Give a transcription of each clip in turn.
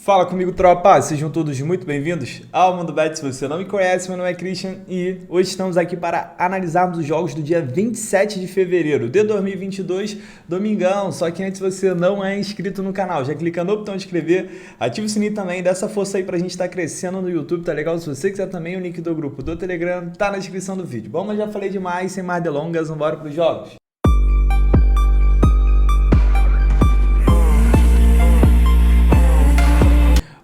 Fala comigo, tropa! Sejam todos muito bem-vindos ao Mundo Bet. Se você não me conhece, meu nome é Christian e hoje estamos aqui para analisarmos os jogos do dia 27 de fevereiro de 2022, domingão. Só que antes, você não é inscrito no canal, já clica no botão de inscrever, ativa o sininho também, dá essa força aí pra gente estar crescendo no YouTube, tá legal? Se você quiser também, o link do grupo do Telegram tá na descrição do vídeo. Bom, mas já falei demais, sem mais delongas, vamos embora pros jogos.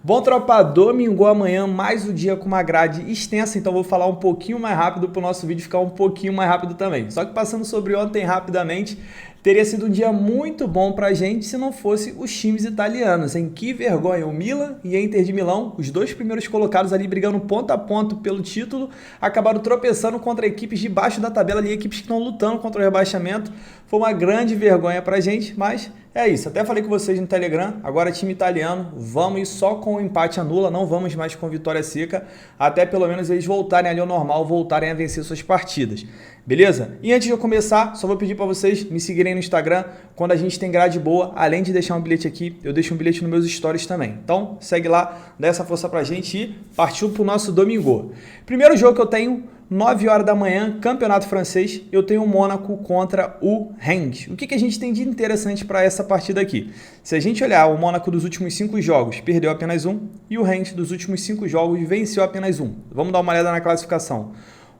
Bom, tropa, domingo amanhã, mais um dia com uma grade extensa, então vou falar um pouquinho mais rápido para o nosso vídeo ficar um pouquinho mais rápido também. Só que passando sobre ontem rapidamente, teria sido um dia muito bom para a gente se não fosse os times italianos, hein? Que vergonha, o Milan e a Inter de Milão, os dois primeiros colocados ali brigando ponto a ponto pelo título, acabaram tropeçando contra equipes de baixo da tabela ali, equipes que estão lutando contra o rebaixamento. Foi uma grande vergonha para a gente, mas é isso. Até falei com vocês no Telegram, agora time italiano, vamos ir só com o empate anula, não vamos mais com vitória seca, até pelo menos eles voltarem ali ao normal, voltarem a vencer suas partidas. Beleza? E antes de eu começar, só vou pedir para vocês me seguirem no Instagram. Quando a gente tem grade boa, além de deixar um bilhete aqui, eu deixo um bilhete nos meus stories também. Então, segue lá, dá essa força pra gente e partiu pro nosso domingo. Primeiro jogo que eu tenho, 9 horas da manhã, campeonato francês, eu tenho o Mônaco contra o Rennes. O que a gente tem de interessante para essa partida aqui? Se a gente olhar, o Mônaco dos últimos 5 jogos perdeu apenas um e o Rennes dos últimos 5 jogos venceu apenas um. Vamos dar uma olhada na classificação.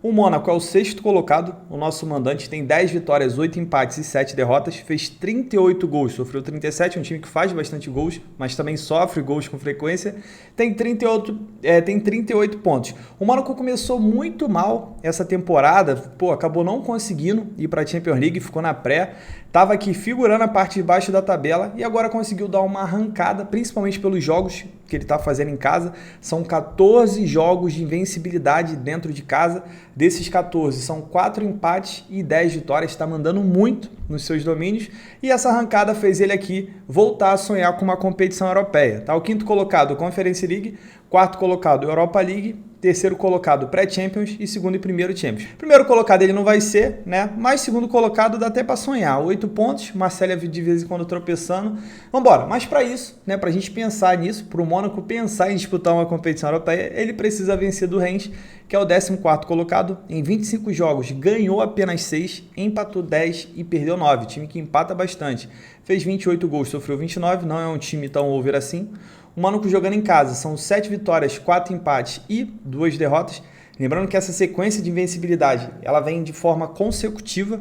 O Mônaco é o 6º colocado, o nosso mandante tem 10 vitórias, 8 empates e 7 derrotas, fez 38 gols, sofreu 37, um time que faz bastante gols, mas também sofre gols com frequência, tem 38 pontos. O Mônaco começou muito mal essa temporada, acabou não conseguindo ir para a Champions League, ficou na pré, estava aqui figurando a parte de baixo da tabela e agora conseguiu dar uma arrancada, principalmente pelos jogos que ele está fazendo em casa. São 14 jogos de invencibilidade dentro de casa. Desses 14, são 4 empates e 10 vitórias. Está mandando muito nos seus domínios. E essa arrancada fez ele aqui voltar a sonhar com uma competição europeia. Tá? O 5º colocado, Conference League. 4º colocado, Europa League. 3º colocado, Pré-Champions. E 2º e 1º Champions. Primeiro colocado ele não vai ser, né? Mas 2º colocado dá até para sonhar. 8 pontos, Marcelo de vez em quando tropeçando. Vambora. Mas para isso, né? Para a gente pensar nisso, para o Mônaco pensar em disputar uma competição europeia, ele precisa vencer do Rennes, que é o 14º colocado. Em 25 jogos, ganhou apenas 6, empatou 10 e perdeu 9. Time que empata bastante. Fez 28 gols, sofreu 29. Não é um time tão over assim. O Mônaco jogando em casa, são 7 vitórias, 4 empates e 2 derrotas. Lembrando que essa sequência de invencibilidade, ela vem de forma consecutiva,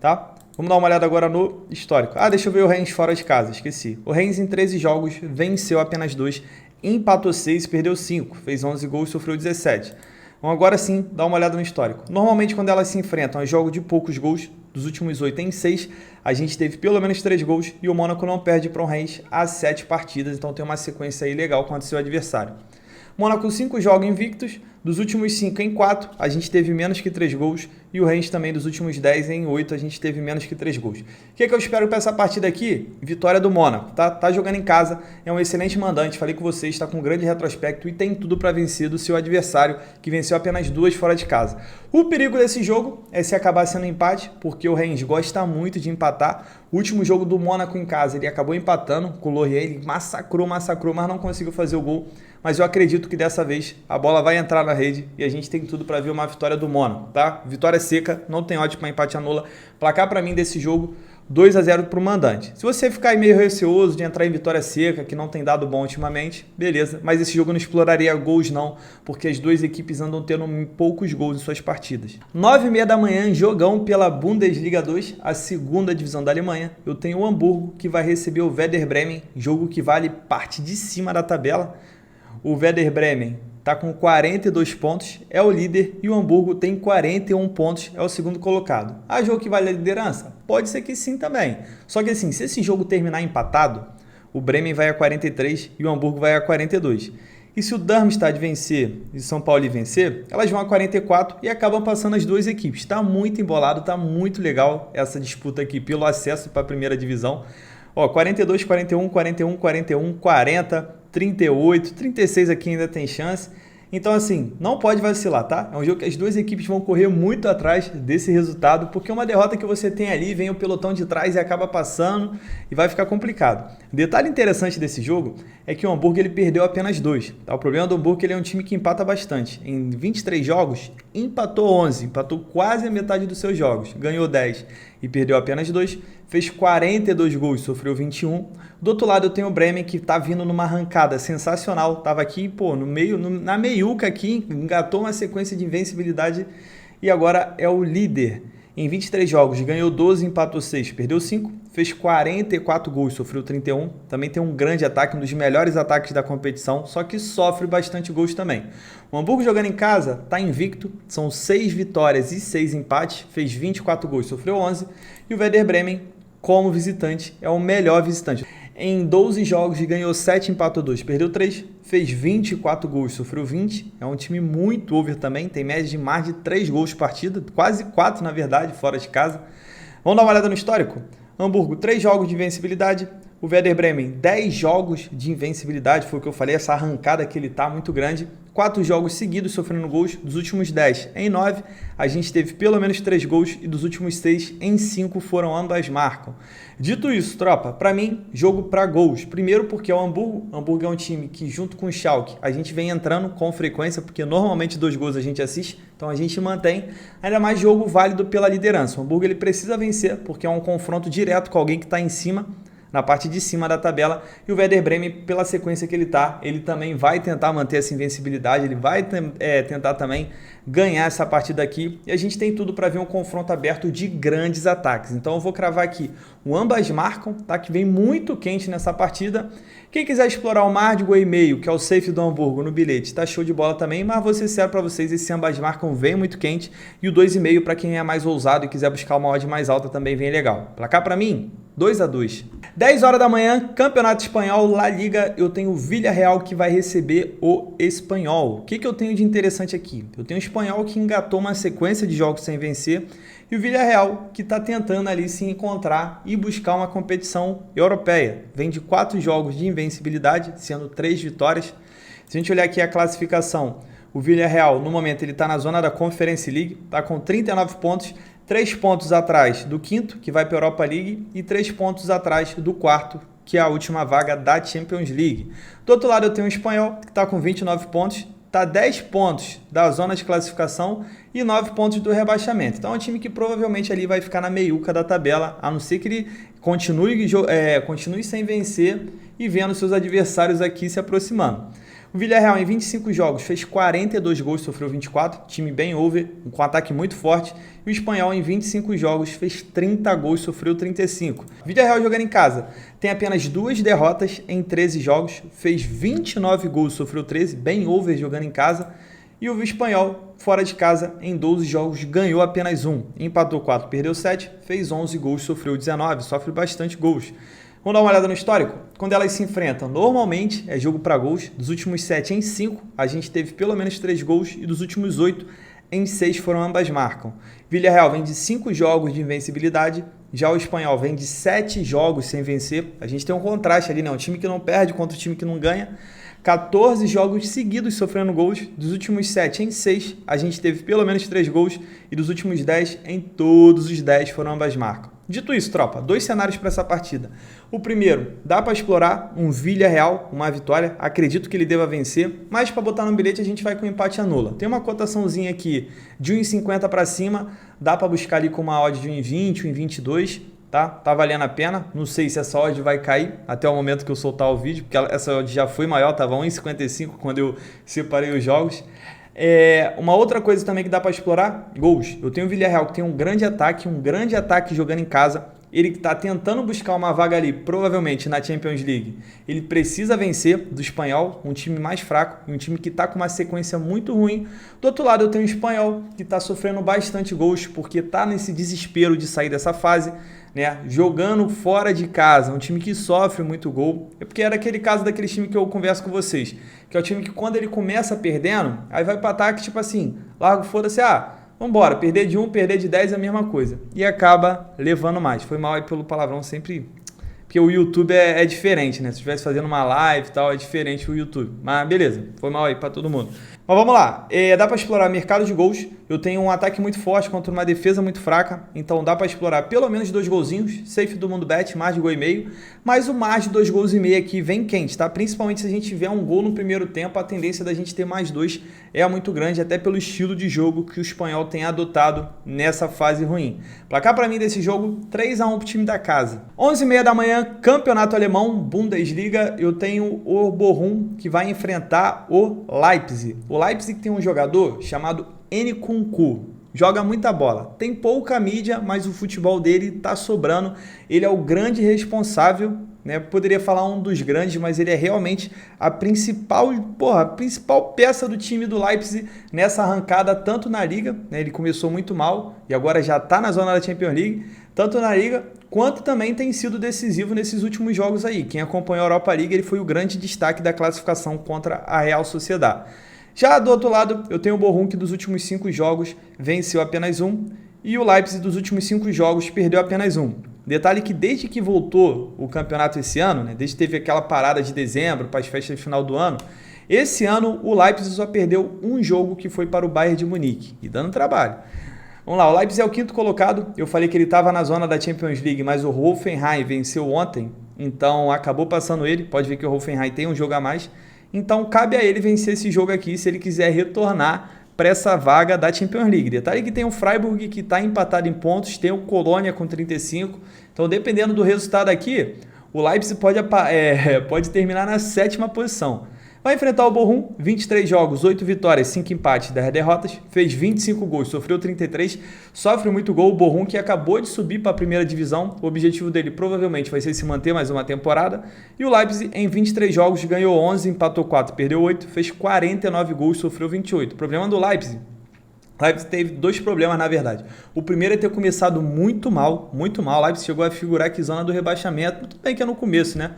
tá? Vamos dar uma olhada agora no histórico. Deixa eu ver o Rennes fora de casa, esqueci. O Rennes em 13 jogos venceu apenas 2, empatou 6 e perdeu 5. Fez 11 gols e sofreu 17. Então agora sim, dá uma olhada no histórico. Normalmente quando elas se enfrentam é jogo de poucos gols, dos últimos 8 em 6, a gente teve pelo menos 3 gols e o Mônaco não perde para o Rennes há 7 partidas, então tem uma sequência aí legal contra o seu adversário. Mônaco 5 jogos invictos, dos últimos 5 em 4 a gente teve menos que 3 gols e o Rennes também dos últimos 10 em 8 a gente teve menos que 3 gols. O que eu espero para essa partida aqui? Vitória do Mônaco, tá jogando em casa, é um excelente mandante, falei com vocês, está com um grande retrospecto e tem tudo para vencer do seu adversário que venceu apenas 2 fora de casa. O perigo desse jogo é se acabar sendo empate, porque o Rennes gosta muito de empatar. O último jogo do Mônaco em casa ele acabou empatando com o Lorient, ele massacrou, mas não conseguiu fazer o gol. Mas eu acredito que dessa vez a bola vai entrar na rede e a gente tem tudo para ver uma vitória do Mônaco, tá? Vitória seca, não tem ódio para empate anula. Placar para mim desse jogo, 2-0 para o mandante. Se você ficar meio receoso de entrar em vitória seca, que não tem dado bom ultimamente, beleza. Mas esse jogo não exploraria gols não, porque as duas equipes andam tendo poucos gols em suas partidas. 9h30 da manhã, jogão pela Bundesliga 2, a 2ª divisão da Alemanha. Eu tenho o Hamburgo, que vai receber o Werder Bremen, jogo que vale parte de cima da tabela. O Werder Bremen está com 42 pontos, é o líder, e o Hamburgo tem 41 pontos, é o 2º colocado. Jogo que vale a liderança? Pode ser que sim também. Só que assim, se esse jogo terminar empatado, o Bremen vai a 43 e o Hamburgo vai a 42. E se o Darmstadt vencer e o São Paulo vencer, elas vão a 44 e acabam passando as duas equipes. Está muito embolado, está muito legal essa disputa aqui pelo acesso para a primeira divisão. 42, 41, 41, 41, 40... 38, 36 aqui ainda tem chance. Então, assim, não pode vacilar, tá? É um jogo que as duas equipes vão correr muito atrás desse resultado, porque uma derrota que você tem ali, vem o pelotão de trás e acaba passando e vai ficar complicado. Detalhe interessante desse jogo é que o Hamburgo ele perdeu apenas 2. Tá? O problema do Hamburgo é que ele é um time que empata bastante. Em 23 jogos, empatou 11, empatou quase a metade dos seus jogos, ganhou 10 e perdeu apenas 2, fez 42 gols, sofreu 21. Do outro lado eu tenho o Bremen, que tá vindo numa arrancada sensacional, tava aqui, pô, no meio, na meiuca aqui, engatou uma sequência de invencibilidade e agora é o líder. Em 23 jogos, ganhou 12, empatou 6, perdeu 5, fez 44 gols, sofreu 31. Também tem um grande ataque, um dos melhores ataques da competição, só que sofre bastante gols também. O Hamburgo jogando em casa está invicto, são 6 vitórias e 6 empates, fez 24 gols, sofreu 11. E o Werder Bremen, como visitante, é o melhor visitante. Em 12 jogos, ganhou 7, empatou 2, perdeu 3, fez 24 gols, sofreu 20. É um time muito over também, tem média de mais de 3 gols por partida, quase 4 na verdade, fora de casa. Vamos dar uma olhada no histórico? Hamburgo, 3 jogos de invencibilidade. O Werder Bremen, 10 jogos de invencibilidade, foi o que eu falei, essa arrancada que ele tá muito grande. 4 jogos seguidos sofrendo gols, dos últimos 10 em 9, a gente teve pelo menos 3 gols e dos últimos 6 em 5 foram ambas marcam. Dito isso, tropa, para mim, jogo para gols. Primeiro porque é o Hamburgo. O Hamburgo é um time que junto com o Schalke a gente vem entrando com frequência, porque normalmente 2 gols a gente assiste, então a gente mantém. Ainda mais jogo válido pela liderança. O Hamburgo ele precisa vencer, porque é um confronto direto com alguém que está em cima, na parte de cima da tabela, e o Werder Bremen, pela sequência que ele está, ele também vai tentar manter essa invencibilidade, ele vai tentar também ganhar essa partida aqui, e a gente tem tudo para ver um confronto aberto de grandes ataques. Então eu vou cravar aqui, o ambas marcam, tá? Que vem muito quente nessa partida. Quem quiser explorar o mar de gol e meio, que é o safe do Hamburgo no bilhete, tá show de bola também, mas vou ser sério para vocês, esse ambas marcam vem muito quente, e o 2,5 para quem é mais ousado e quiser buscar uma odd mais alta também vem legal. Placar para mim, 2-2. 10 horas da manhã, Campeonato Espanhol, La Liga, eu tenho o Villarreal que vai receber o Espanhol. O que eu tenho de interessante aqui? Eu tenho o Espanhol que engatou uma sequência de jogos sem vencer e o Villarreal que está tentando ali se encontrar e buscar uma competição europeia. Vem de 4 jogos de invencibilidade, sendo 3 vitórias. Se a gente olhar aqui a classificação, o Villarreal no momento ele está na zona da Conference League, está com 39 pontos, 3 pontos atrás do quinto, que vai para a Europa League, e 3 pontos atrás do quarto, que é a última vaga da Champions League. Do outro lado eu tenho o Espanhol, que está com 29 pontos, está 10 pontos da zona de classificação e 9 pontos do rebaixamento. Então é um time que provavelmente ali vai ficar na meiuca da tabela, a não ser que ele continue sem vencer e vendo seus adversários aqui se aproximando. O Villarreal em 25 jogos fez 42 gols, sofreu 24, time bem over, com um ataque muito forte. E o Espanhol em 25 jogos fez 30 gols, sofreu 35. O Villarreal jogando em casa tem apenas 2 derrotas em 13 jogos, fez 29 gols, sofreu 13, bem over jogando em casa. E o Espanhol, fora de casa, em 12 jogos, ganhou apenas 1, empatou 4, perdeu 7, fez 11 gols, sofreu 19, sofre bastante gols. Vamos dar uma olhada no histórico? Quando elas se enfrentam, normalmente é jogo para gols. Dos últimos 7 em 5, a gente teve pelo menos 3 gols e dos últimos 8 em 6 foram ambas marcam. Villarreal vem de 5 jogos de invencibilidade, já o Espanhol vem de 7 jogos sem vencer. A gente tem um contraste ali, né? Um time que não perde contra o time que não ganha. 14 jogos seguidos sofrendo gols, dos últimos 7 em 6, a gente teve pelo menos 3 gols e dos últimos 10, em todos os 10 foram ambas marcam. Dito isso, tropa, 2 cenários para essa partida. O primeiro, dá para explorar um Villarreal, uma vitória, acredito que ele deva vencer, mas para botar no bilhete a gente vai com empate anula. Tem uma cotaçãozinha aqui de 1,50 para cima, dá para buscar ali com uma odd de 1,20, 1,22, tá valendo a pena. Não sei se essa odd vai cair até o momento que eu soltar o vídeo, porque essa odd já foi maior, estava 1,55 quando eu separei os jogos. Uma outra coisa também que dá para explorar, gols. Eu tenho o Villarreal que tem um grande ataque jogando em casa. Ele está tentando buscar uma vaga ali, provavelmente na Champions League. Ele precisa vencer do Espanhol, um time mais fraco, um time que está com uma sequência muito ruim. Do outro lado eu tenho o Espanhol, que está sofrendo bastante gols, porque está nesse desespero de sair dessa fase, né? Jogando fora de casa, um time que sofre muito gol. É porque era aquele caso daquele time que eu converso com vocês, que é o time que quando ele começa perdendo, aí vai para ataque tipo assim, largo foda-se, vambora, perder de 1, perder de 10 é a mesma coisa. E acaba levando mais. Foi mal aí pelo palavrão sempre, porque o YouTube é diferente, né? Se estivesse fazendo uma live e tal, é diferente o YouTube. Mas beleza, foi mal aí para todo mundo. Mas vamos lá, dá para explorar mercado de gols. Eu tenho um ataque muito forte contra uma defesa muito fraca, então dá para explorar pelo menos 2 golzinhos, safe do Mundo Bet, mais de gol e meio, mas o mais de 2 gols e meio aqui vem quente, tá? Principalmente se a gente tiver um gol no primeiro tempo, a tendência da gente ter mais 2 é muito grande, até pelo estilo de jogo que o espanhol tem adotado nessa fase ruim. Placar para mim desse jogo, 3-1 pro time da casa. 11h30 da manhã, Campeonato Alemão, Bundesliga, eu tenho o Bochum que vai enfrentar o Leipzig. O Leipzig tem um jogador chamado Nkunku, joga muita bola, tem pouca mídia, mas o futebol dele tá sobrando, ele é o grande responsável, né? Poderia falar um dos grandes, mas ele é realmente a principal peça do time do Leipzig nessa arrancada, tanto na Liga, né? Ele começou muito mal e agora já tá na zona da Champions League, tanto na Liga, quanto também tem sido decisivo nesses últimos jogos aí. Quem acompanhou a Europa League, ele foi o grande destaque da classificação contra a Real Sociedad. Já do outro lado, eu tenho o Bochum que dos últimos 5 jogos venceu apenas 1 e o Leipzig dos últimos 5 jogos perdeu apenas 1. Detalhe que desde que voltou o campeonato esse ano, né, desde que teve aquela parada de dezembro para as festas de final do ano, esse ano o Leipzig só perdeu um jogo que foi para o Bayern de Munique e dando trabalho. Vamos lá, o Leipzig é o 5º colocado, eu falei que ele estava na zona da Champions League, mas o Hoffenheim venceu ontem, então acabou passando ele, pode ver que o Hoffenheim tem um jogo a mais. Então cabe a ele vencer esse jogo aqui se ele quiser retornar para essa vaga da Champions League. Detalhe que tem o Freiburg que está empatado em pontos, tem o Colônia com 35. Então dependendo do resultado aqui, o Leipzig pode terminar na 7ª posição. Vai enfrentar o Bochum, 23 jogos, 8 vitórias, 5 empates, 10 derrotas, fez 25 gols, sofreu 33, sofre muito gol. O Bochum que acabou de subir para a primeira divisão, o objetivo dele provavelmente vai ser se manter mais uma temporada. E o Leipzig em 23 jogos ganhou 11, empatou 4, perdeu 8, fez 49 gols, sofreu 28. O problema do Leipzig teve 2 problemas, na verdade. O primeiro é ter começado muito mal. O Leipzig chegou a figurar aqui zona do rebaixamento, muito bem que é no começo, né?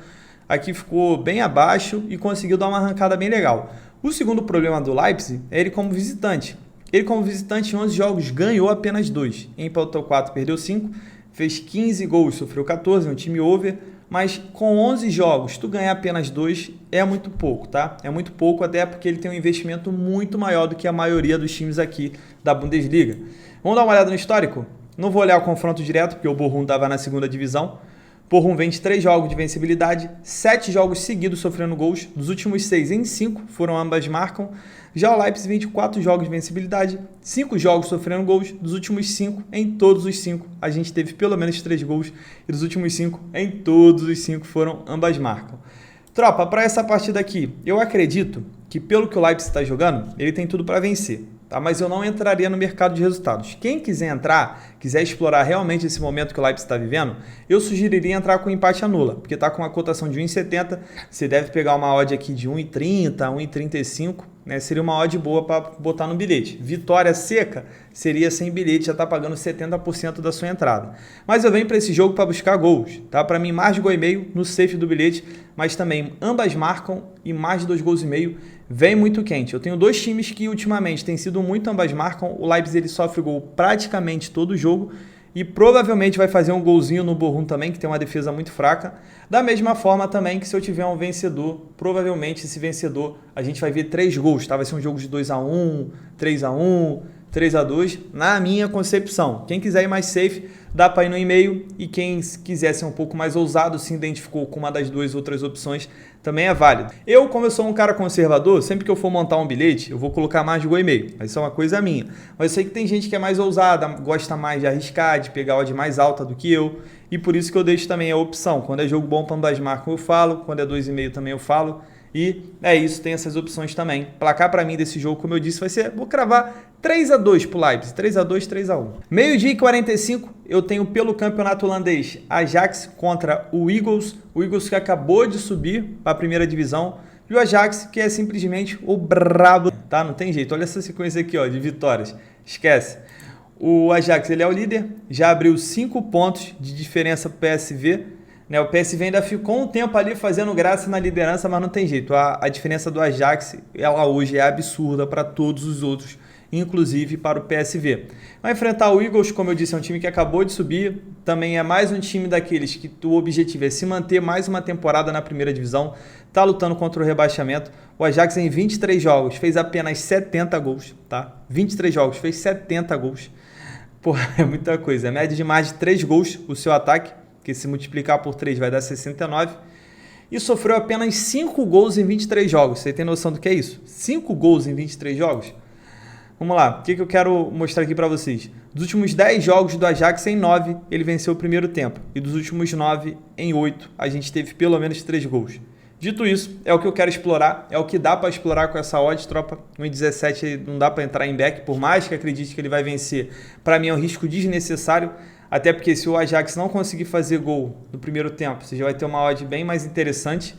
Aqui ficou bem abaixo e conseguiu dar uma arrancada bem legal. O segundo problema do Leipzig é ele como visitante. Ele como visitante em 11 jogos ganhou apenas 2. Empatou 4, perdeu 5, fez 15 gols, sofreu 14, um time over. Mas com 11 jogos, tu ganhar apenas 2 é muito pouco, tá? É muito pouco, até porque ele tem um investimento muito maior do que a maioria dos times aqui da Bundesliga. Vamos dar uma olhada no histórico? Não vou olhar o confronto direto, porque o Bochum estava na 2ª divisão. Bochum vem de 3 jogos de vencibilidade, 7 jogos seguidos sofrendo gols, dos últimos 6 em 5 foram ambas marcam. Já o Leipzig vem de 4 jogos de vencibilidade, 5 jogos sofrendo gols, dos últimos 5, em todos os 5 a gente teve pelo menos 3 gols, e dos últimos 5, em todos os 5 foram ambas marcam. Tropa, para essa partida aqui, eu acredito que pelo que o Leipzig está jogando, ele tem tudo para vencer. Tá? Mas eu não entraria no mercado de resultados. Quem quiser entrar, quiser explorar realmente esse momento que o Leipzig está vivendo, eu sugeriria entrar com empate anula, porque está com uma cotação de 1,70, você deve pegar uma odd aqui de 1,30, 1,35, né? Seria uma odd boa para botar no bilhete. Vitória seca seria sem bilhete, já está pagando 70% da sua entrada. Mas eu venho para esse jogo para buscar gols, tá? Para mim, mais de gol e meio no safe do bilhete, mas também ambas marcam e mais de 2 gols e meio vem muito quente. Eu tenho 2 times que ultimamente têm sido muito ambas marcam. O Leipzig ele sofre gol praticamente todo jogo e provavelmente vai fazer um golzinho no Bochum também, que tem uma defesa muito fraca. Da mesma forma também que se eu tiver um vencedor, provavelmente esse vencedor a gente vai ver 3 gols, tá? Vai ser um jogo de 2-1, 3-1, 3-2, na minha concepção. Quem quiser ir mais safe, dá para ir no e-mail, e quem quiser ser um pouco mais ousado, se identificou com uma das 2 outras opções, também é válido. Como eu sou um cara conservador, sempre que eu for montar um bilhete, eu vou colocar mais de gol e meio. Isso é uma coisa minha. Mas eu sei que tem gente que é mais ousada, gosta mais de arriscar, de pegar a odd mais alta do que eu, e por isso que eu deixo também a opção. Quando é jogo bom para ambas marcam, eu falo. Quando é 2,5 também eu falo. E é isso, tem essas opções também. Placar para mim desse jogo, como eu disse, vai ser, vou cravar 3-2 pro Leipzig, 3-2, 3-1. Meio-dia e 45, eu tenho pelo campeonato holandês Ajax contra o Eagles que acabou de subir para a primeira divisão, e o Ajax que é simplesmente o brabo, tá? Não tem jeito, olha essa sequência aqui, ó, de vitórias, esquece. O Ajax, ele é o líder, já abriu 5 pontos de diferença pro PSV, né? O PSV ainda ficou um tempo ali fazendo graça na liderança, mas não tem jeito. A diferença do Ajax, ela hoje é absurda para todos os outros inclusive para o PSV. Vai enfrentar o Eagles, como eu disse, é um time que acabou de subir, também é mais um time daqueles que o objetivo é se manter mais uma temporada na primeira divisão, está lutando contra o rebaixamento. O Ajax em 23 jogos fez apenas 70 gols, tá? 23 jogos, fez 70 gols. Porra, é muita coisa. É média de mais de 3 gols o seu ataque, que se multiplicar por 3 vai dar 69. E sofreu apenas 5 gols em 23 jogos. Você tem noção do que é isso? 5 gols em 23 jogos? Vamos lá, o que eu quero mostrar aqui para vocês? Dos últimos 10 jogos do Ajax, em 9, ele venceu o primeiro tempo. E dos últimos 9, em 8, a gente teve pelo menos 3 gols. Dito isso, é o que eu quero explorar, é o que dá para explorar com essa odd, tropa. 1,17 não dá para entrar em back, por mais que acredite que ele vai vencer. Para mim é um risco desnecessário, até porque se o Ajax não conseguir fazer gol no primeiro tempo, você já vai ter uma odd bem mais interessante.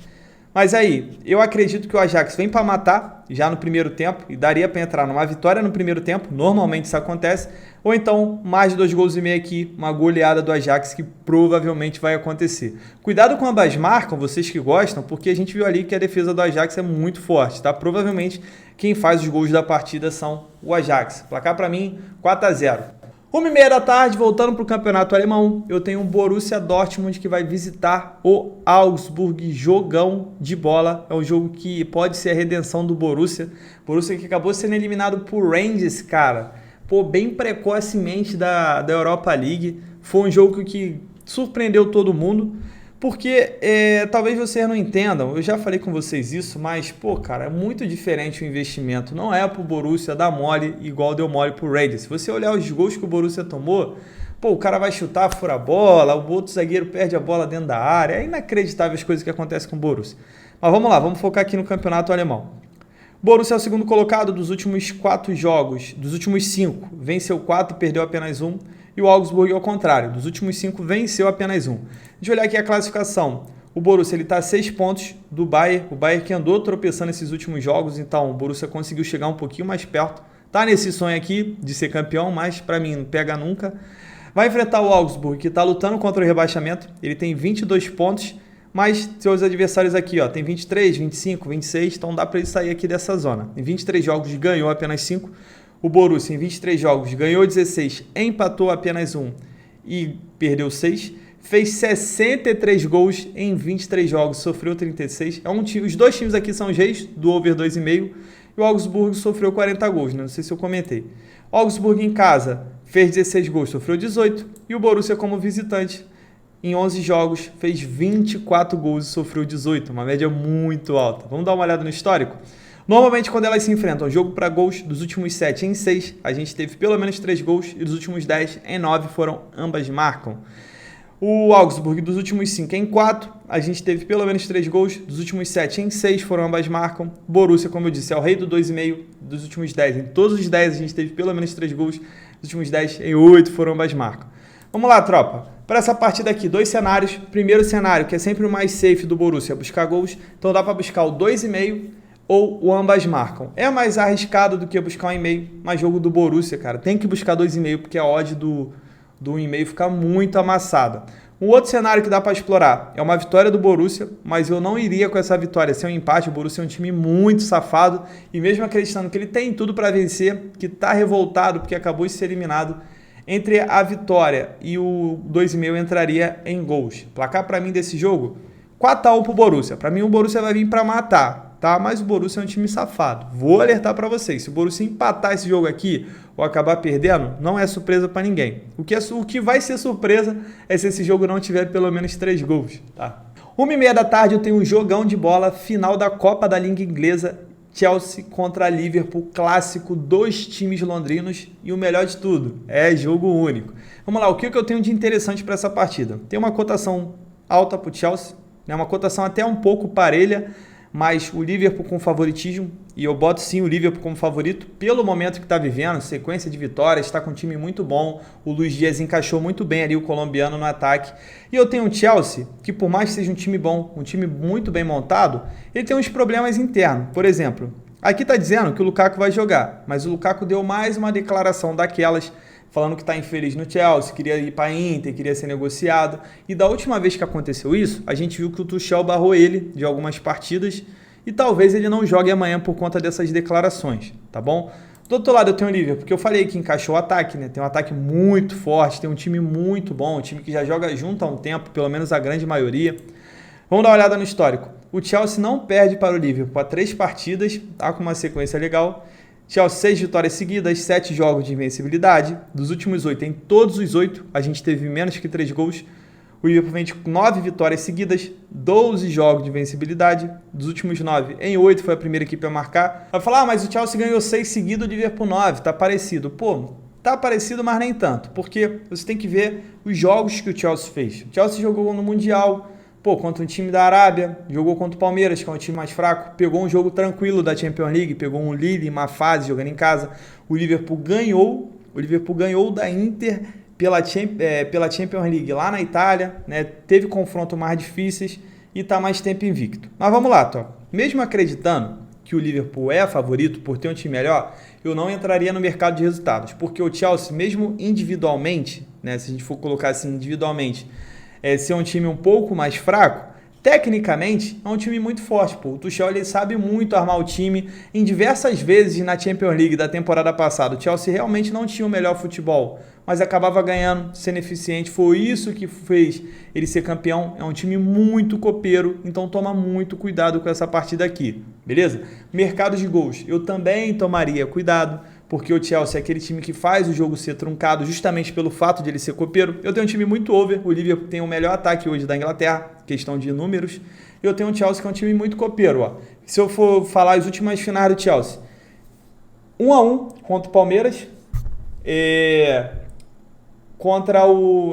Mas aí, eu acredito que o Ajax vem para matar já no primeiro tempo e daria para entrar numa vitória no primeiro tempo, normalmente isso acontece, ou então mais de 2,5 gols aqui, uma goleada do Ajax que provavelmente vai acontecer. Cuidado com ambas marcam, vocês que gostam, porque a gente viu ali que a defesa do Ajax é muito forte, tá? Provavelmente quem faz os gols da partida são o Ajax. Placar para mim, 4-0. 1h30 da tarde, voltando para o campeonato alemão, eu tenho um Borussia Dortmund que vai visitar o Augsburg, jogão de bola, é um jogo que pode ser a redenção do Borussia, Borussia que acabou sendo eliminado por Rangers, cara, pô, bem precocemente da Europa League, foi um jogo que surpreendeu todo mundo, porque talvez vocês não entendam, eu já falei com vocês isso, mas, pô, cara, é muito diferente o investimento. Não é pro Borussia dar mole igual deu mole pro Rangers. Se você olhar os gols que o Borussia tomou, pô, o cara vai chutar, fura a bola, o outro zagueiro perde a bola dentro da área. É inacreditável as coisas que acontecem com o Borussia. Mas vamos lá, vamos focar aqui no campeonato alemão. O Borussia é o segundo colocado dos últimos 4 jogos, dos últimos 5. Venceu 4, perdeu apenas 1. E o Augsburg, ao contrário, dos últimos 5 venceu apenas 1. Deixa eu olhar aqui a classificação. O Borussia está a 6 pontos do Bayern. O Bayern que andou tropeçando nesses últimos jogos, então o Borussia conseguiu chegar um pouquinho mais perto. Está nesse sonho aqui de ser campeão, mas para mim não pega nunca. Vai enfrentar o Augsburg, que está lutando contra o rebaixamento. Ele tem 22 pontos, mas seus adversários aqui ó, tem 23, 25, 26, então dá para ele sair aqui dessa zona. Em 23 jogos ganhou apenas 5. O Borussia, em 23 jogos, ganhou 16, empatou apenas 1 e perdeu 6. Fez 63 gols em 23 jogos, sofreu 36. Os dois times aqui são os reis do over 2,5. E o Augsburg sofreu 40 gols, né? Não sei se eu comentei. O Augsburg em casa fez 16 gols, sofreu 18. E o Borussia como visitante, em 11 jogos, fez 24 gols e sofreu 18. Uma média muito alta. Vamos dar uma olhada no histórico? Normalmente, quando elas se enfrentam, jogo para gols, dos últimos 7 em 6, a gente teve pelo menos 3 gols, e dos últimos 10 em 9 ambas marcam. O Augsburg, dos últimos 5 em 4, a gente teve pelo menos 3 gols, dos últimos 7 em 6 ambas marcam. Borussia, como eu disse, é o rei do 2,5, dos últimos 10. Em todos os 10 a gente teve pelo menos 3 gols, dos últimos 10 em 8 ambas marcam. Vamos lá, tropa. Para essa partida aqui, 2 cenários. Primeiro cenário, que é sempre o mais safe do Borussia, é buscar gols. Então dá para buscar o 2,5 ou o ambas marcam. É mais arriscado do que buscar 1,5, mas jogo do Borussia, cara, tem que buscar 2,5 porque a odd do 1,5 fica muito amassada. Um outro cenário que dá para explorar é uma vitória do Borussia, mas eu não iria com essa vitória ser um empate. O Borussia é um time muito safado e mesmo acreditando que ele tem tudo para vencer, que está revoltado porque acabou de ser eliminado, entre a vitória e o 2,5 entraria em gols. Placar para mim desse jogo, 4-1 pro Borussia. Para mim o Borussia vai vir para matar, tá? Mas o Borussia é um time safado. Vou alertar para vocês, se o Borussia empatar esse jogo aqui ou acabar perdendo, não é surpresa para ninguém. O que vai ser surpresa é se esse jogo não tiver pelo menos 3 gols, tá? 1h30 da tarde eu tenho um jogão de bola, final da Copa da Liga Inglesa, Chelsea contra Liverpool, clássico, 2 times londrinos e o melhor de tudo, é jogo único. Vamos lá, o que eu tenho de interessante para essa partida? Tem uma cotação alta para o Chelsea, né? Uma cotação até um pouco parelha, mas o Liverpool com favoritismo, e eu boto sim o Liverpool como favorito, pelo momento que está vivendo, sequência de vitórias, está com um time muito bom, o Luis Dias encaixou muito bem ali o colombiano no ataque, e eu tenho um Chelsea, que por mais que seja um time bom, um time muito bem montado, ele tem uns problemas internos. Por exemplo, aqui está dizendo que o Lukaku vai jogar, mas o Lukaku deu mais uma declaração daquelas, falando que está infeliz no Chelsea, queria ir para a Inter, queria ser negociado. E da última vez que aconteceu isso, a gente viu que o Tuchel barrou ele de algumas partidas e talvez ele não jogue amanhã por conta dessas declarações, tá bom? Do outro lado eu tenho o Liverpool, porque eu falei que encaixou o ataque, né? Tem um ataque muito forte, tem um time muito bom, um time que já joga junto há um tempo, pelo menos a grande maioria. Vamos dar uma olhada no histórico. O Chelsea não perde para o Liverpool há 3 partidas, tá com uma sequência legal. Chelsea 6 vitórias seguidas, 7 jogos de invencibilidade. Dos últimos 8, em todos os 8, a gente teve menos que 3 gols. O Liverpool vem de 9 vitórias seguidas, 12 jogos de invencibilidade. Dos últimos 9, em 8 foi a primeira equipe a marcar. Vai falar, mas o Chelsea ganhou 6 seguidos, o Liverpool 9, tá parecido. Pô, tá parecido, mas nem tanto, porque você tem que ver os jogos que o Chelsea fez. O Chelsea jogou no Mundial, contra um time da Arábia, jogou contra o Palmeiras, que é um time mais fraco, pegou um jogo tranquilo da Champions League, pegou um Lille em má fase, jogando em casa. O Liverpool ganhou da Inter pela Champions League lá na Itália, né? Teve confrontos mais difíceis e está mais tempo invicto. Mas vamos lá, Tó. Mesmo acreditando que o Liverpool é favorito por ter um time melhor, eu não entraria no mercado de resultados, porque o Chelsea, mesmo individualmente, né, se a gente for colocar assim individualmente, ser um time um pouco mais fraco, tecnicamente é um time muito forte. O Tuchel ele sabe muito armar o time. Em diversas vezes na Champions League da temporada passada, o Chelsea realmente não tinha o melhor futebol, mas acabava ganhando, sendo eficiente. Foi isso que fez ele ser campeão. É um time muito copeiro, então toma muito cuidado com essa partida aqui, beleza? Mercado de gols, eu também tomaria cuidado, porque o Chelsea é aquele time que faz o jogo ser truncado justamente pelo fato de ele ser copeiro. Eu tenho um time muito over, o Liverpool tem o melhor ataque hoje da Inglaterra, questão de números. Eu tenho o Chelsea que é um time muito copeiro. Ó. Se eu for falar as últimas finais do Chelsea, 1-1 contra o Palmeiras,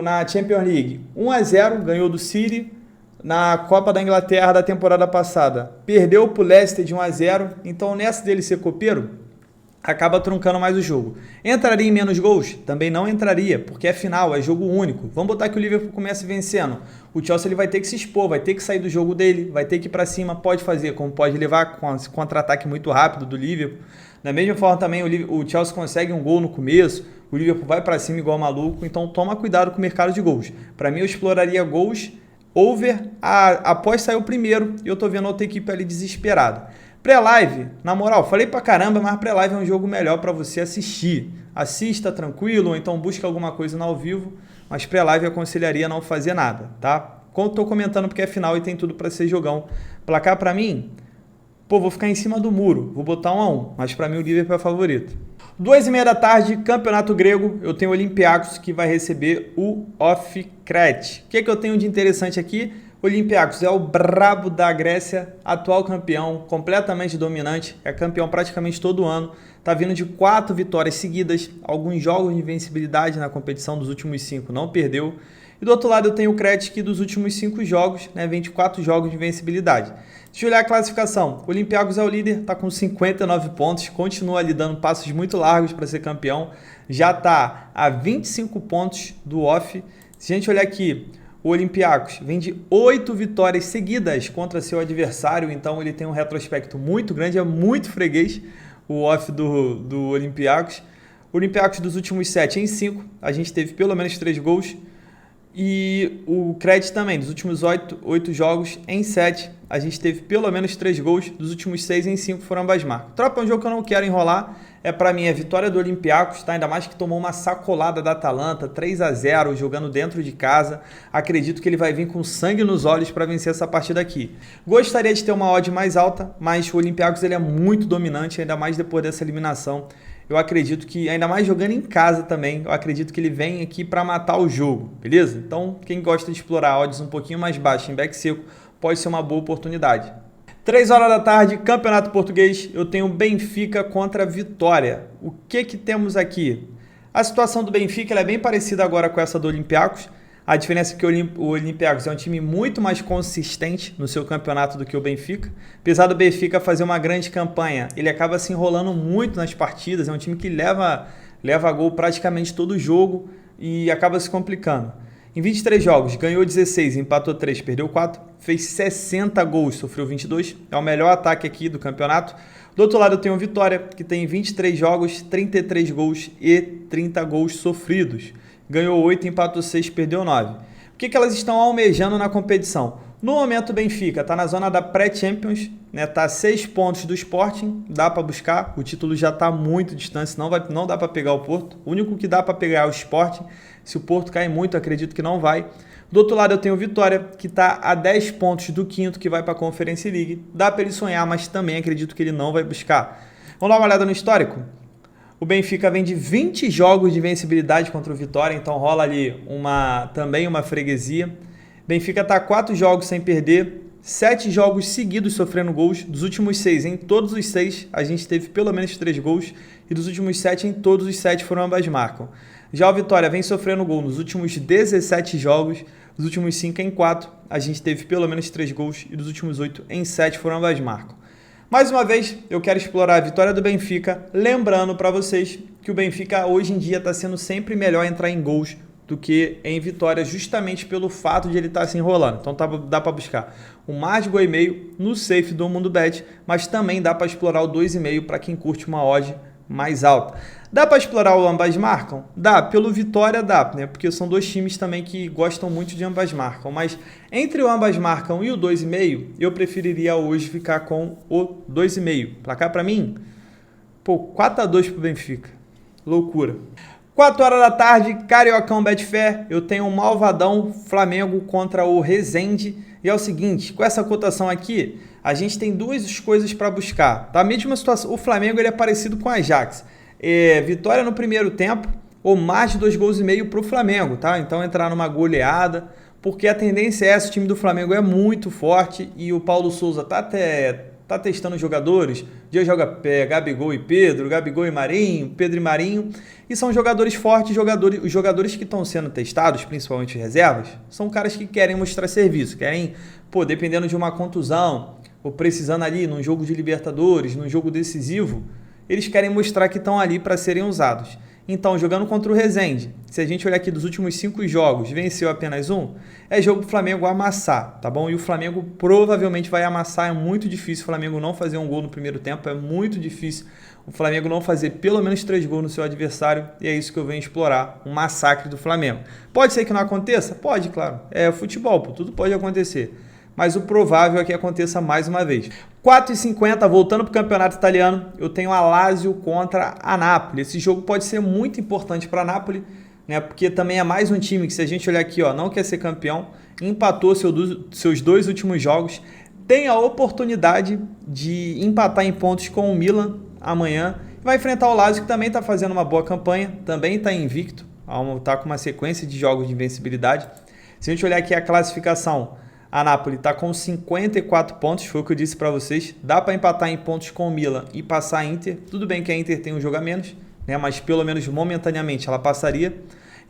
na Champions League, 1-0, ganhou do City. Na Copa da Inglaterra da temporada passada, perdeu para o Leicester de 1-0, então nessa dele ser copeiro, acaba truncando mais o jogo. Entraria em menos gols? Também não entraria, porque é final, é jogo único. Vamos botar que o Liverpool comece vencendo. O Chelsea ele vai ter que se expor, vai ter que sair do jogo dele, vai ter que ir para cima, pode fazer, como pode levar com esse contra-ataque muito rápido do Liverpool. Da mesma forma também o Chelsea consegue um gol no começo, o Liverpool vai para cima igual maluco, então toma cuidado com o mercado de gols. Para mim eu exploraria gols over após sair o primeiro, e eu tô vendo outra equipe ali desesperada. Pré-live, na moral, falei pra caramba, mas pré-live é um jogo melhor para você assistir. Assista tranquilo, ou então busque alguma coisa no ao vivo, mas pré-live eu aconselharia não fazer nada, tá? Tô comentando porque é final e tem tudo para ser jogão. Placar para mim, vou ficar em cima do muro, vou botar 1-1, mas para mim o Liverpool é favorito. 2h30 da tarde, Campeonato Grego, eu tenho o Olympiacos que vai receber o Off-Crete. O que eu tenho de interessante aqui? O Olympiacos é o brabo da Grécia, atual campeão, completamente dominante, é campeão praticamente todo ano, está vindo de 4 vitórias seguidas, alguns jogos de invencibilidade na competição dos últimos 5 não perdeu. E do outro lado eu tenho o Crete que dos últimos 5 jogos, né, vem de 4 jogos de invencibilidade. Deixa eu olhar a classificação. O Olympiacos é o líder, está com 59 pontos, continua ali dando passos muito largos para ser campeão, já está a 25 pontos do Off. Se a gente olhar aqui, o Olympiacos vem de 8 vitórias seguidas contra seu adversário, então ele tem um retrospecto muito grande, é muito freguês o Off do Olympiacos. O Olympiacos dos últimos 7 em 5, a gente teve pelo menos 3 gols. E o Crete também, dos últimos 8 jogos em 7, a gente teve pelo menos 3 gols, dos últimos 6 em 5 foram ambas marcas. Tropa é um jogo que eu não quero enrolar, para mim é vitória do Olympiacos, tá? Ainda mais que tomou uma sacolada da Atalanta, 3-0, jogando dentro de casa. Acredito que ele vai vir com sangue nos olhos para vencer essa partida aqui. Gostaria de ter uma odd mais alta, mas o Olympiacos ele é muito dominante, ainda mais depois dessa eliminação. Eu acredito que, ainda mais jogando em casa também, eu acredito que ele vem aqui para matar o jogo, beleza? Então, quem gosta de explorar odds um pouquinho mais baixas em back seco, pode ser uma boa oportunidade. 3 horas da tarde, Campeonato Português, eu tenho Benfica contra Vitória. O que temos aqui? A situação do Benfica ela é bem parecida agora com essa do Olympiacos. A diferença é que o Olympiacos é um time muito mais consistente no seu campeonato do que o Benfica. Apesar do Benfica fazer uma grande campanha, ele acaba se enrolando muito nas partidas. É um time que leva gol praticamente todo jogo e acaba se complicando. Em 23 jogos, ganhou 16, empatou 3, perdeu 4, fez 60 gols, sofreu 22. É o melhor ataque aqui do campeonato. Do outro lado eu tenho o Vitória, que tem 23 jogos, 33 gols e 30 gols sofridos. Ganhou 8, empatou 6, perdeu 9. O que elas estão almejando na competição? No momento o Benfica está na zona da pré-Champions, né? Tá a 6 pontos do Sporting, dá para buscar, o título já está muito distante, não dá para pegar o Porto. O único que dá para pegar é o Sporting. Se o Porto cair muito, acredito que não vai. Do outro lado eu tenho o Vitória, que está a 10 pontos do quinto, que vai para a Conference League. Dá para ele sonhar, mas também acredito que ele não vai buscar. Vamos dar uma olhada no histórico? O Benfica vem de 20 jogos de invencibilidade contra o Vitória, então rola ali também uma freguesia. Benfica está 4 jogos sem perder, 7 jogos seguidos sofrendo gols. Dos últimos 6, em todos os 6, a gente teve pelo menos 3 gols. E dos últimos 7, em todos os 7 foram ambas marcam. Já o Vitória vem sofrendo gol nos últimos 17 jogos. Dos últimos 5 em 4, a gente teve pelo menos 3 gols. E dos últimos 8 em 7 foram ambas marcam. Mais uma vez, eu quero explorar a vitória do Benfica, lembrando para vocês que o Benfica hoje em dia está sendo sempre melhor entrar em gols do que em vitória, justamente pelo fato de ele estar se enrolando. Então dá para buscar mais de gol e meio no safe do MundoBet, mas também dá para explorar o 2,5 para quem curte uma odd mais alta. Dá para explorar o ambas marcam? Dá, pelo Vitória dá, né? Porque são dois times também que gostam muito de ambas marcam, mas entre o ambas marcam e o 2,5, eu preferiria hoje ficar com o 2,5. Placar para mim? 4-2 pro Benfica. Loucura. 4 horas da tarde, Cariocão Betfair, eu tenho um malvadão Flamengo contra o Resende. E é o seguinte, com essa cotação aqui, a gente tem duas coisas para buscar. Tá? A mesma situação, o Flamengo ele é parecido com o Ajax. Vitória no primeiro tempo ou mais de 2,5 gols para o Flamengo. Tá? Então entrar numa goleada, porque a tendência é essa, o time do Flamengo é muito forte e o Paulo Souza tá testando jogadores. Um dia joga Gabigol e Pedro, Gabigol e Marinho, Pedro e Marinho. E são jogadores fortes, os jogadores que estão sendo testados, principalmente reservas, são caras que querem mostrar serviço, querem, dependendo de uma contusão, ou precisando ali num jogo de Libertadores, num jogo decisivo, eles querem mostrar que estão ali para serem usados. Então, jogando contra o Resende, se a gente olhar aqui dos últimos 5 jogos, venceu apenas um, é jogo pro Flamengo amassar, tá bom? E o Flamengo provavelmente vai amassar, é muito difícil o Flamengo não fazer um gol no primeiro tempo, é muito difícil o Flamengo não fazer pelo menos 3 gols no seu adversário, e é isso que eu venho explorar, um massacre do Flamengo. Pode ser que não aconteça? Pode, claro, é futebol, tudo pode acontecer. Mas o provável é que aconteça mais uma vez. 4,50, voltando para o campeonato italiano, eu tenho a Lazio contra a Napoli. Esse jogo pode ser muito importante para a Napoli, né? Porque também é mais um time que, se a gente olhar aqui, não quer ser campeão, empatou seus 2 últimos jogos, tem a oportunidade de empatar em pontos com o Milan amanhã. Vai enfrentar o Lazio, que também está fazendo uma boa campanha, também está invicto, está com uma sequência de jogos de invencibilidade. Se a gente olhar aqui a classificação, a Napoli está com 54 pontos, foi o que eu disse para vocês. Dá para empatar em pontos com o Milan e passar a Inter. Tudo bem que a Inter tem um jogo a menos, né? Mas pelo menos momentaneamente ela passaria.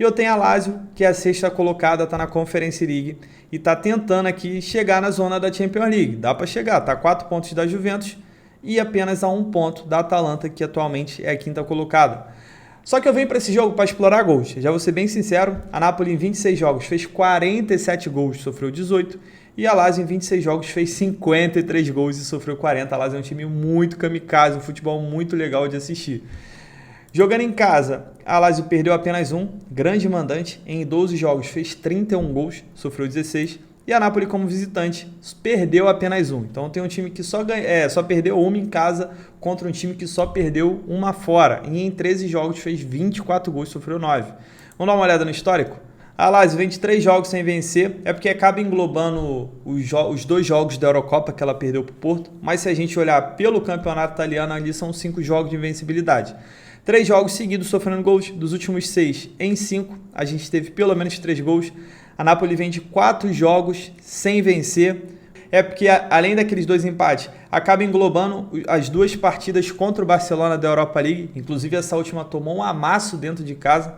E eu tenho a Lazio, que é a 6ª colocada, está na Conference League e está tentando aqui chegar na zona da Champions League. Dá para chegar, está a 4 pontos da Juventus e apenas a 1 ponto da Atalanta, que atualmente é a 5ª colocada. Só que eu venho para esse jogo para explorar gols. Já vou ser bem sincero, a Napoli em 26 jogos fez 47 gols, sofreu 18. E a Lazio em 26 jogos fez 53 gols e sofreu 40. A Lazio é um time muito kamikaze, um futebol muito legal de assistir. Jogando em casa, a Lazio perdeu apenas um, grande mandante. Em 12 jogos fez 31 gols, sofreu 16. E a Napoli, como visitante, perdeu apenas um. Então tem um time que só perdeu uma em casa contra um time que só perdeu uma fora. E em 13 jogos fez 24 gols, sofreu 9. Vamos dar uma olhada no histórico? A Lazio vem de 3 jogos sem vencer, é porque acaba englobando os 2 jogos da Eurocopa que ela perdeu para o Porto. Mas se a gente olhar pelo campeonato italiano, ali são 5 jogos de invencibilidade. 3 jogos seguidos sofrendo gols, dos últimos 6 em 5, a gente teve pelo menos 3 gols. A Napoli vem de 4 jogos sem vencer, é porque além daqueles 2 empates, acaba englobando as 2 partidas contra o Barcelona da Europa League, inclusive essa última tomou um amasso dentro de casa.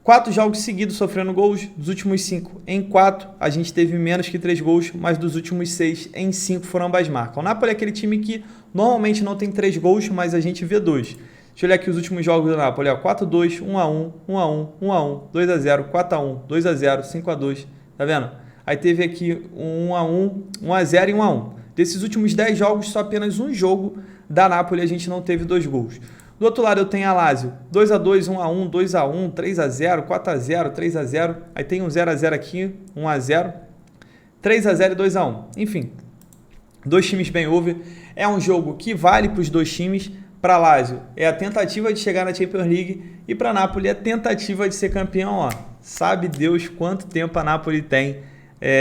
4 jogos seguidos sofrendo gols, dos últimos 5 em 4, a gente teve menos que 3 gols, mas dos últimos 6 em 5 foram ambas marcas. O Napoli é aquele time que normalmente não tem 3 gols, mas a gente vê 2. Deixa eu olhar aqui os últimos jogos do Napoli, 4-2, 1-1, 1-1, 1-1, 2-0, 4-1, 2-0, 5-2, tá vendo? Aí teve aqui 1-1, 1-0 e 1-1. Desses últimos 10 jogos, só apenas um jogo da Napoli a gente não teve 2 gols. Do outro lado eu tenho a Lazio, 2-2, 1-1, 2-1, 3-0, 4-0, 3-0, aí tem um 0-0 aqui, 1-0, 3-0 e 2-1. Enfim, dois times bem over. É um jogo que vale para os dois times. Para Lazio é a tentativa de chegar na Champions League e para Napoli é a tentativa de ser campeão. Ó. Sabe Deus quanto tempo a Napoli tem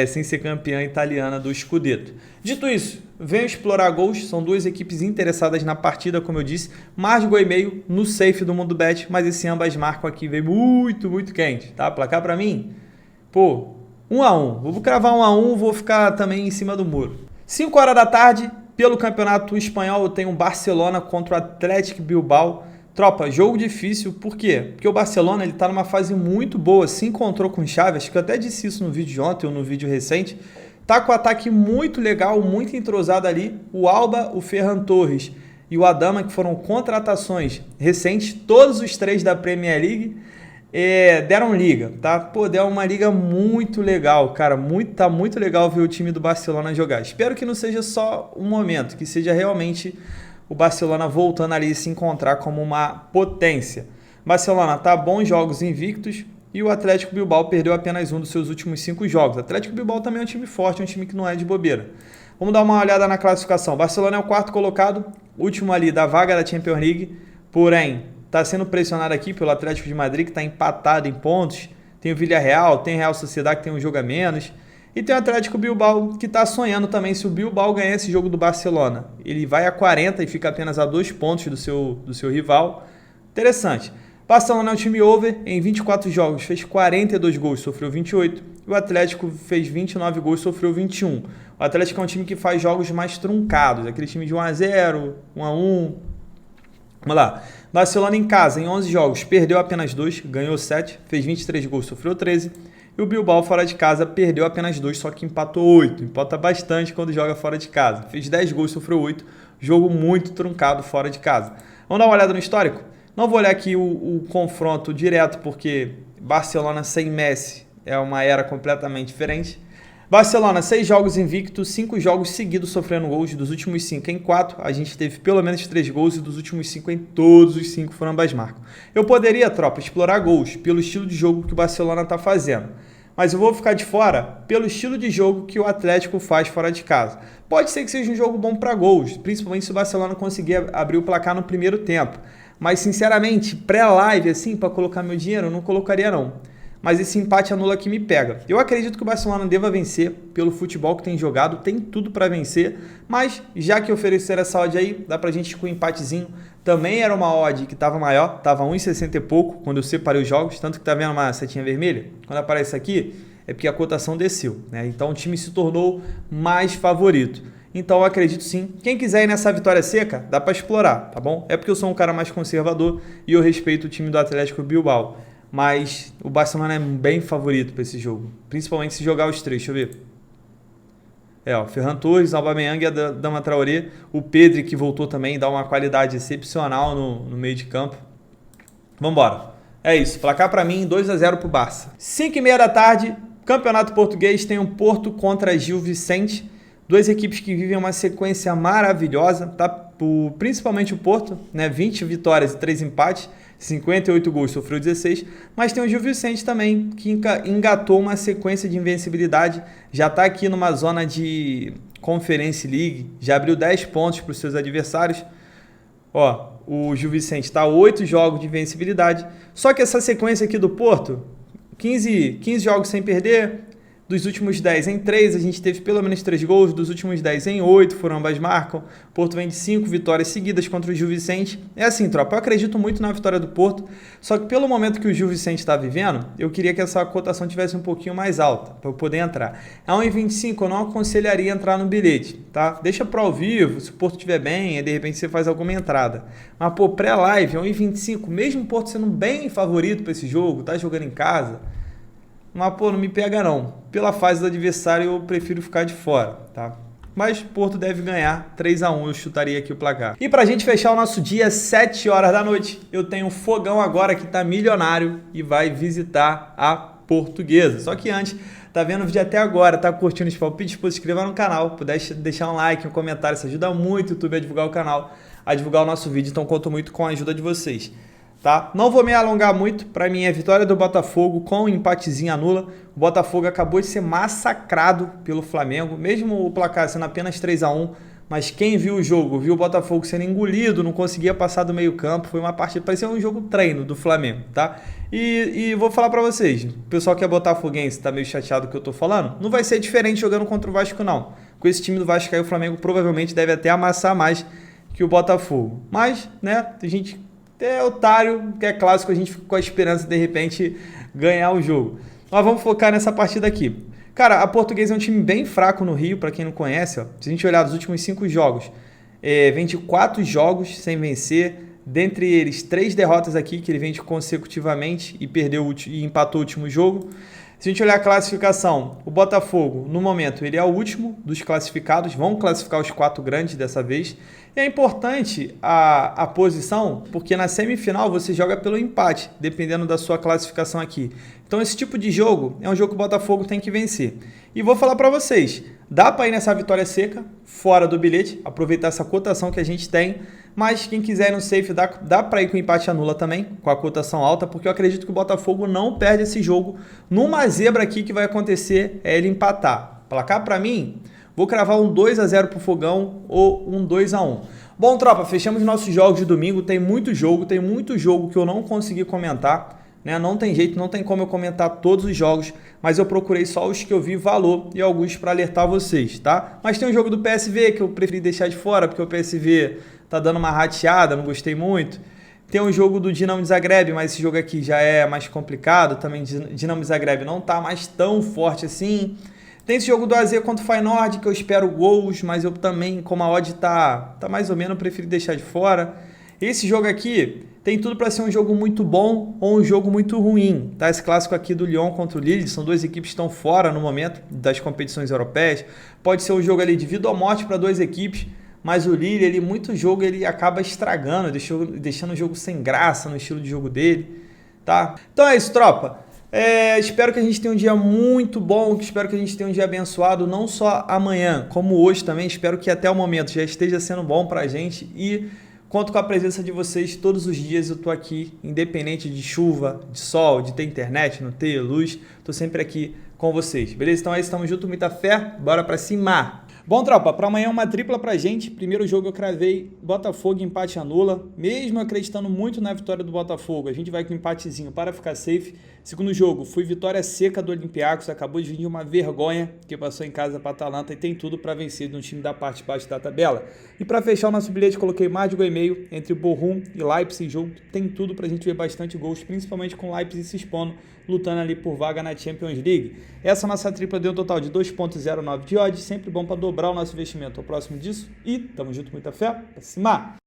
sem ser campeã italiana do Scudetto. Dito isso, venho explorar gols. São duas equipes interessadas na partida, como eu disse. Mais de gol e meio no safe do Mundo Bet, mas esse ambas marcam aqui veio muito, muito quente. Tá? Placar para mim? Pô, 1-1. Vou cravar 1-1, vou ficar também em cima do muro. 5 horas da tarde. Pelo campeonato espanhol, eu tenho um Barcelona contra o Athletic Bilbao. Tropa, jogo difícil, por quê? Porque o Barcelona está numa fase muito boa, se encontrou com o Xavi, acho que eu até disse isso no vídeo de ontem ou no vídeo recente. Tá com um ataque muito legal, muito entrosado ali. O Alba, o Ferran Torres e o Adama, que foram contratações recentes, todos os três da Premier League, deram liga, tá? Pô, deu uma liga muito legal, cara, tá muito legal ver o time do Barcelona jogar. Espero que não seja só um momento, que seja realmente o Barcelona voltando ali a se encontrar como uma potência. Barcelona tá bons jogos invictos e o Atlético Bilbao perdeu apenas um dos seus últimos 5 jogos. O Atlético Bilbao também é um time forte, é um time que não é de bobeira. Vamos dar uma olhada na classificação. Barcelona é o 4º colocado, último ali da vaga da Champions League, porém está sendo pressionado aqui pelo Atlético de Madrid, que está empatado em pontos. Tem o Villarreal, tem o Real Sociedad, que tem um jogo a menos. E tem o Atlético Bilbao, que está sonhando também. Se o Bilbao ganhar esse jogo do Barcelona, ele vai a 40 e fica apenas a 2 pontos do seu rival. Interessante. Barcelona é um time over, em 24 jogos fez 42 gols, sofreu 28. E o Atlético fez 29 gols, sofreu 21. O Atlético é um time que faz jogos mais truncados, aquele time de 1-0, 1-1. Vamos lá. Barcelona em casa, em 11 jogos, perdeu apenas 2, ganhou 7, fez 23 gols, sofreu 13. E o Bilbao fora de casa perdeu apenas 2, só que empatou 8. Empata bastante quando joga fora de casa. Fez 10 gols, sofreu 8. Jogo muito truncado fora de casa. Vamos dar uma olhada no histórico? Não vou olhar aqui o confronto direto, porque Barcelona sem Messi é uma era completamente diferente. Barcelona, 6 jogos invictos, 5 jogos seguidos sofrendo gols. Dos últimos 5 em 4, a gente teve pelo menos 3 gols e dos últimos 5 em todos os 5 foram ambas marcas. Eu poderia, tropa, explorar gols pelo estilo de jogo que o Barcelona está fazendo, mas eu vou ficar de fora pelo estilo de jogo que o Atlético faz fora de casa. Pode ser que seja um jogo bom para gols, principalmente se o Barcelona conseguir abrir o placar no primeiro tempo. Mas, sinceramente, pré-live, assim, para colocar meu dinheiro, eu não colocaria não. Mas esse empate anula que me pega. Eu acredito que o Barcelona deva vencer pelo futebol que tem jogado, tem tudo para vencer, mas já que ofereceram essa odd aí, dá pra gente ir com um empatezinho. Também era uma odd que estava maior, estava 1,60 e pouco quando eu separei os jogos, tanto que tá vendo uma setinha vermelha? Quando aparece aqui, é porque a cotação desceu, né? Então o time se tornou mais favorito. Então eu acredito sim. Quem quiser ir nessa vitória seca, dá para explorar, tá bom? É porque eu sou um cara mais conservador e eu respeito o time do Atlético Bilbao. Mas o Barcelona é bem favorito para esse jogo. Principalmente se jogar os 3, deixa eu ver. O Ferran Torres, Aubameyang e a Adama Traoré. O Pedri, que voltou também, dá uma qualidade excepcional no meio de campo. Vambora. É isso. Placar para mim, 2-0 pro Barça. 5h30 da tarde, Campeonato Português, tem um Porto contra Gil Vicente. Duas equipes que vivem uma sequência maravilhosa, tá? Principalmente o Porto, né? 20 vitórias e 3 empates. 58 gols, sofreu 16, mas tem o Gil Vicente também, que engatou uma sequência de invencibilidade, já está aqui numa zona de Conference League, já abriu 10 pontos para os seus adversários. O Gil Vicente está a 8 jogos de invencibilidade, só que essa sequência aqui do Porto, 15 jogos sem perder, dos últimos 10 em 3, a gente teve pelo menos 3 gols, dos últimos 10 em 8, foram ambas marcam. O Porto vem de 5 vitórias seguidas contra o Gil Vicente. É assim, tropa, eu acredito muito na vitória do Porto, só que pelo momento que o Gil Vicente está vivendo, eu queria que essa cotação tivesse um pouquinho mais alta, para eu poder entrar. A 1,25 eu não aconselharia entrar no bilhete, tá? Deixa para ao vivo, se o Porto estiver bem, aí de repente você faz alguma entrada. Mas, pré-live, 1,25, mesmo o Porto sendo bem favorito para esse jogo, tá jogando em casa, mas, não me pega não. Pela fase do adversário, eu prefiro ficar de fora, tá? Mas Porto deve ganhar 3-1, eu chutaria aqui o placar. E pra gente fechar o nosso dia, 7 horas da noite, eu tenho um fogão agora que tá milionário e vai visitar a Portuguesa. Só que antes, tá vendo o vídeo até agora, tá curtindo os palpites, se inscreva no canal, puder deixar um like, um comentário, isso ajuda muito o YouTube a divulgar o canal, a divulgar o nosso vídeo, então conto muito com a ajuda de vocês. tá? Não vou me alongar muito, para mim é vitória do Botafogo com um empatezinho anula. O Botafogo acabou de ser massacrado pelo Flamengo, mesmo o placar sendo apenas 3-1, mas quem viu o jogo, viu o Botafogo sendo engolido, não conseguia passar do meio campo, foi uma partida, parecia um jogo treino do Flamengo, tá? E vou falar para vocês, o pessoal que é botafoguense tá meio chateado do que eu tô falando, não vai ser diferente jogando contra o Vasco não. Com esse time do Vasco aí, o Flamengo provavelmente deve até amassar mais que o Botafogo. Mas, né, a gente é otário, que é clássico, a gente fica com a esperança de repente ganhar o jogo. Mas vamos focar nessa partida aqui. Cara, a Portuguesa é um time bem fraco no Rio, para quem não conhece. Ó. Se a gente olhar os últimos 5 jogos, vem de 4 jogos sem vencer, dentre eles 3 derrotas aqui, que ele vem consecutivamente e empatou o último jogo. Se a gente olhar a classificação, o Botafogo, no momento, ele é o último dos classificados, vão classificar os 4 grandes dessa vez. E é importante a posição, porque na semifinal você joga pelo empate, dependendo da sua classificação aqui. Então esse tipo de jogo é um jogo que o Botafogo tem que vencer. E vou falar para vocês, dá para ir nessa vitória seca, fora do bilhete, aproveitar essa cotação que a gente tem, mas quem quiser ir no safe, dá para ir com empate anula também, com a cotação alta, porque eu acredito que o Botafogo não perde esse jogo numa zebra aqui que vai acontecer, é ele empatar. Placar para mim, vou cravar um 2-0 pro Fogão ou um 2-1. Bom, tropa, fechamos nossos jogos de domingo, tem muito jogo que eu não consegui comentar, né? Não tem jeito, não tem como eu comentar todos os jogos, mas eu procurei só os que eu vi valor e alguns para alertar vocês, tá? Mas tem o jogo do PSV que eu preferi deixar de fora, porque o PSV tá dando uma rateada, não gostei muito. Tem o jogo do Dinamo Zagreb, mas esse jogo aqui já é mais complicado, também Dinamo Zagreb não tá mais tão forte assim. Tem esse jogo do AZ contra o Feyenoord, que eu espero gols, mas eu também, como a odd tá mais ou menos, eu prefiro deixar de fora. Esse jogo aqui tem tudo para ser um jogo muito bom ou um jogo muito ruim, tá? Esse clássico aqui do Lyon contra o Lille, são 2 equipes que estão fora no momento das competições europeias. Pode ser um jogo ali de vida ou morte para 2 equipes, mas o Lille, muito jogo ele acaba estragando, deixando o jogo sem graça no estilo de jogo dele, tá? Então é isso, tropa. Espero que a gente tenha um dia muito bom, espero que a gente tenha um dia abençoado, não só amanhã, como hoje também. Espero que até o momento já esteja sendo bom pra gente e conto com a presença de vocês todos os dias. Eu tô aqui, independente de chuva, de sol, de ter internet, não ter luz, tô sempre aqui com vocês, beleza? Então é isso, tamo junto, muita fé, bora pra cima! Bom, tropa, para amanhã uma tripla pra gente. Primeiro jogo eu cravei Botafogo, empate anula. Mesmo acreditando muito na vitória do Botafogo, a gente vai com empatezinho para ficar safe. Segundo jogo, fui vitória seca do Olympiacos, acabou de vir de uma vergonha que passou em casa para Atalanta e tem tudo para vencer no time da parte de baixo da tabela. E para fechar o nosso bilhete, coloquei mais de gol e meio entre Bochum e Leipzig, jogo que tem tudo pra gente ver bastante gols, principalmente com Leipzig se expondo, lutando ali por vaga na Champions League. Essa nossa tripla deu um total de 2.09 de odds, sempre bom para dobrar o nosso investimento. Ao próximo disso e tamo junto, muita fé, pra cima!